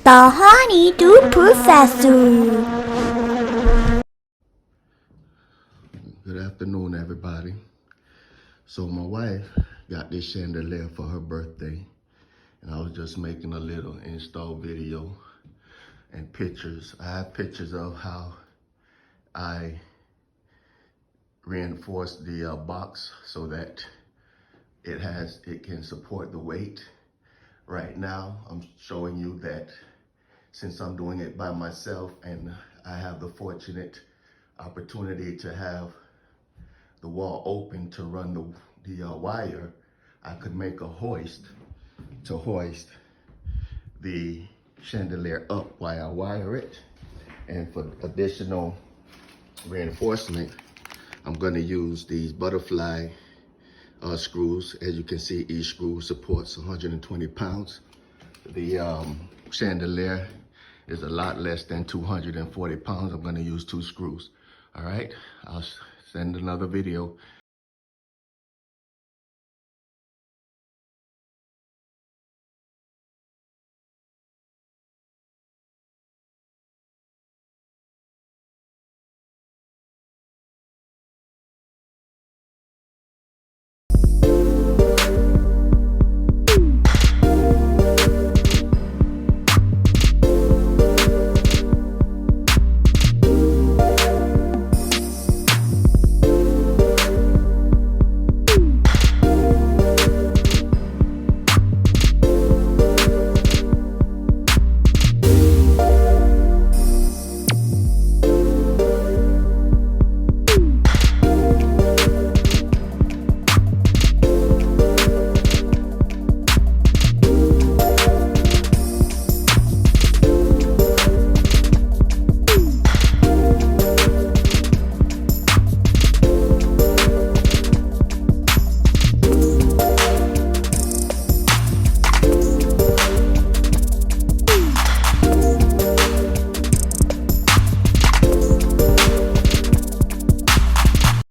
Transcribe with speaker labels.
Speaker 1: The Honeydew Professor.
Speaker 2: Good afternoon, everybody. So my wife got this chandelier for her birthday, and I was just making a little install video and pictures. I have pictures of how I reinforced the box so that it can support the weight. Right now, I'm showing you that since I'm doing it by myself and I have the fortunate opportunity to have the wall open to run the wire, I could make a hoist to hoist the chandelier up while I wire it. And for additional reinforcement, I'm going to use these butterfly screws. As you can see, each screw supports 120 pounds. The chandelier is a lot less than 240 pounds. I'm going to use 2 screws. All right, I'll send another video